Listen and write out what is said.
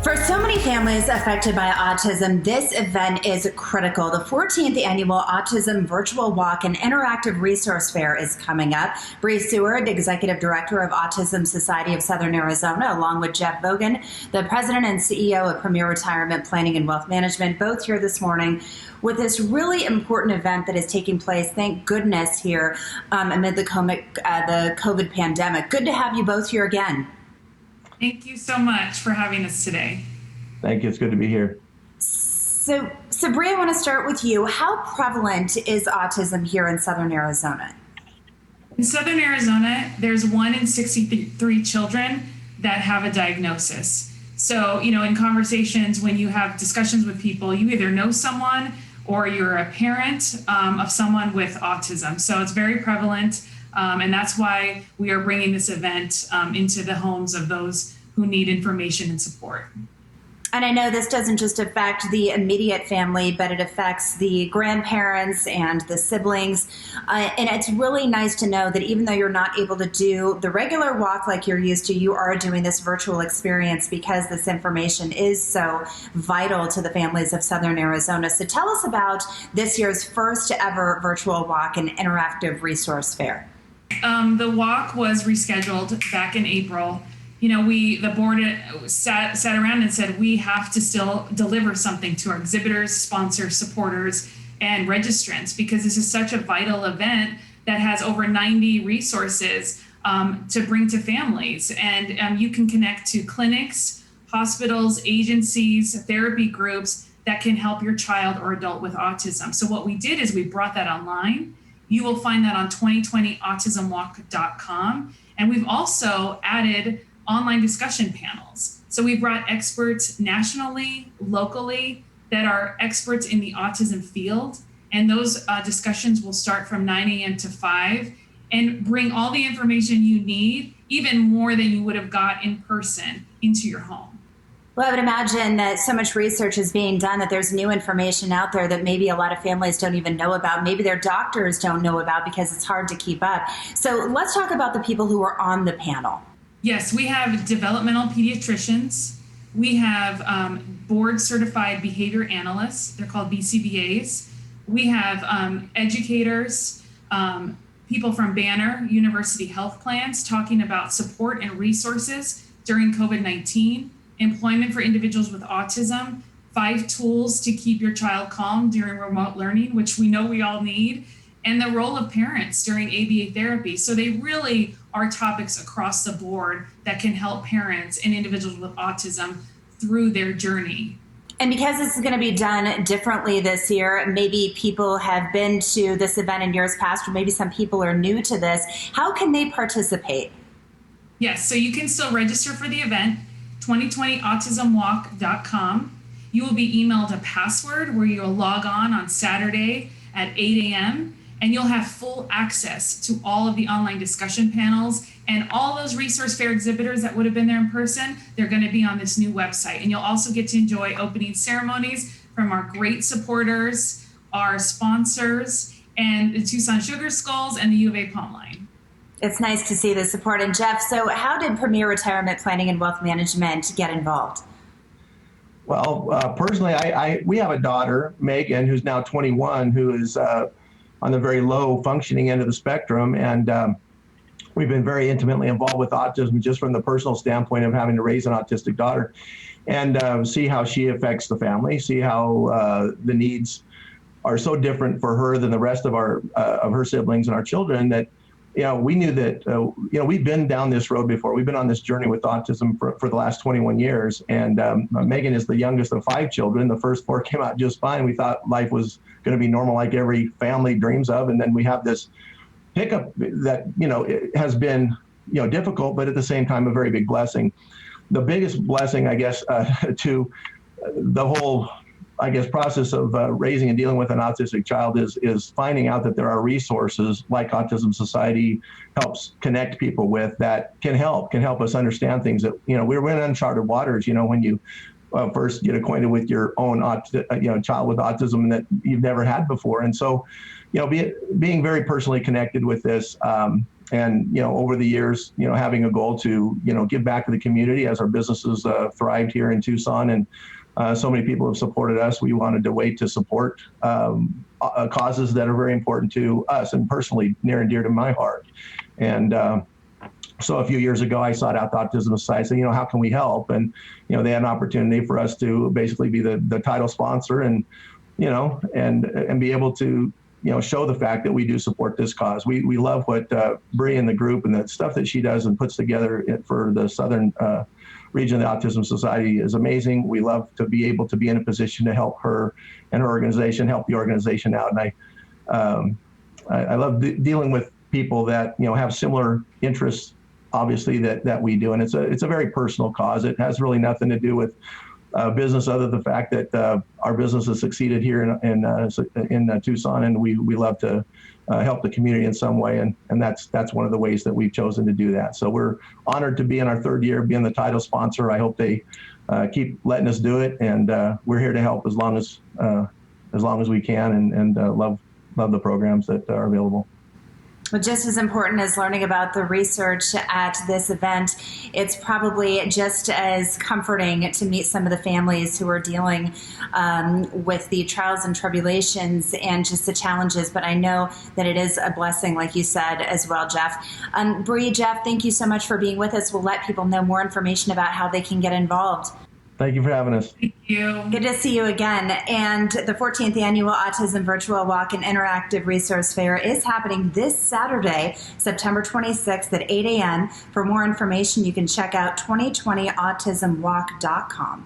For so many families affected by autism, this event is critical. The 14th annual Autism Virtual Walk and Interactive Resource Fair is coming up. Bree Seward, Executive Director of Autism Society of Southern Arizona, along with Jeff Vogan, the President and CEO of Premier Retirement Planning and Wealth Management, both here this morning with this really important event that is taking place, thank goodness, here amid the COVID pandemic. Good to have you both here again. Thank you so much for having us today. Thank you. It's good to be here. So Bree, I want to start with you. How prevalent is autism here in Southern Arizona? In Southern Arizona, there's 1 in 63 children that have a diagnosis. So, in conversations, when you have discussions with people, you either know someone or you're a parent of someone with autism. So it's very prevalent. And that's why we are bringing this event into the homes of those who need information and support. And I know this doesn't just affect the immediate family, but it affects the grandparents and the siblings. And it's really nice to know that even though you're not able to do the regular walk like you're used to, you are doing this virtual experience because this information is so vital to the families of Southern Arizona. So tell us about this year's first ever virtual walk and interactive resource fair. The walk was rescheduled back in April. The board sat around and said, we have to still deliver something to our exhibitors, sponsors, supporters, and registrants, because this is such a vital event that has over 90 resources to bring to families. And you can connect to clinics, hospitals, agencies, therapy groups that can help your child or adult with autism. So what we did is we brought that online. You will find that on 2020autismwalk.com. And we've also added online discussion panels. So we brought experts nationally, locally, that are experts in the autism field. And those discussions will start from 9 a.m. to 5 and bring all the information you need, even more than you would have got in person, into your home. Well, I would imagine that so much research is being done that there's new information out there that maybe a lot of families don't even know about. Maybe their doctors don't know about because it's hard to keep up. So let's talk about the people who are on the panel. Yes, we have developmental pediatricians. We have board certified behavior analysts. They're called BCBAs. We have educators, people from Banner University Health Plans talking about support and resources during COVID-19. Employment for individuals with autism, 5 tools to keep your child calm during remote learning, which we know we all need, and the role of parents during ABA therapy. So they really are topics across the board that can help parents and individuals with autism through their journey. And because this is going to be done differently this year, maybe people have been to this event in years past, or maybe some people are new to this. How can they participate? Yes, so you can still register for the event. 2020autismwalk.com. You will be emailed a password where you'll log on Saturday at 8 a.m. and you'll have full access to all of the online discussion panels and all those resource fair exhibitors that would have been there in person. They're going to be on this new website. And you'll also get to enjoy opening ceremonies from our great supporters, our sponsors, and the Tucson Sugar Skulls and the U of A Palm Line. It's nice to see the support. And Jeff, so how did Premier Retirement Planning and Wealth Management get involved? Well, personally, we have a daughter, Megan, who's now 21, who is on the very low functioning end of the spectrum. And we've been very intimately involved with autism just from the personal standpoint of having to raise an autistic daughter and see how she affects the family, see how the needs are so different for her than the rest of her siblings and our children that we knew that, we've been down this road before. We've been on this journey with autism for the last 21 years. And Megan is the youngest of 5 children. The first 4 came out just fine. We thought life was going to be normal like every family dreams of. And then we have this hiccup that, it has been, difficult, but at the same time, a very big blessing. The biggest blessing, I guess, to the whole process of raising and dealing with an autistic child is finding out that there are resources like Autism Society helps connect people with that can help us understand things that, we're in uncharted waters, when you first get acquainted with your own child with autism that you've never had before. And so, being very personally connected with this, and over the years, having a goal to give back to the community as our businesses thrived here in Tucson, and so many people have supported us. We wanted to wait to support causes that are very important to us and personally near and dear to my heart. And so a few years ago, I sought out the Autism Society, saying, how can we help? And they had an opportunity for us to basically be the title sponsor, and and be able to show the fact that we do support this cause. We love what Bree and the group and the stuff that she does and puts together for the southern region of the Autism Society is amazing. We love to be able to be in a position to help her and her organization, help the organization out. And I love dealing with people that have similar interests, obviously, that we do. And it's a very personal cause. It has really nothing to do with business, other than the fact that our business has succeeded here in Tucson, and we love to help the community in some way, and that's one of the ways that we've chosen to do that. So we're honored to be in our third year being the title sponsor. I hope they keep letting us do it, and we're here to help as long as we can, and love the programs that are available. Well, just as important as learning about the research at this event, it's probably just as comforting to meet some of the families who are dealing with the trials and tribulations and just the challenges. But I know that it is a blessing, like you said, as well, Jeff. Bree, Jeff, thank you so much for being with us. We'll let people know more information about how they can get involved. Thank you for having us. Thank you. Good to see you again. And the 14th Annual Autism Virtual Walk and Interactive Resource Fair is happening this Saturday, September 26th at 8 a.m. For more information, you can check out 2020autismwalk.com.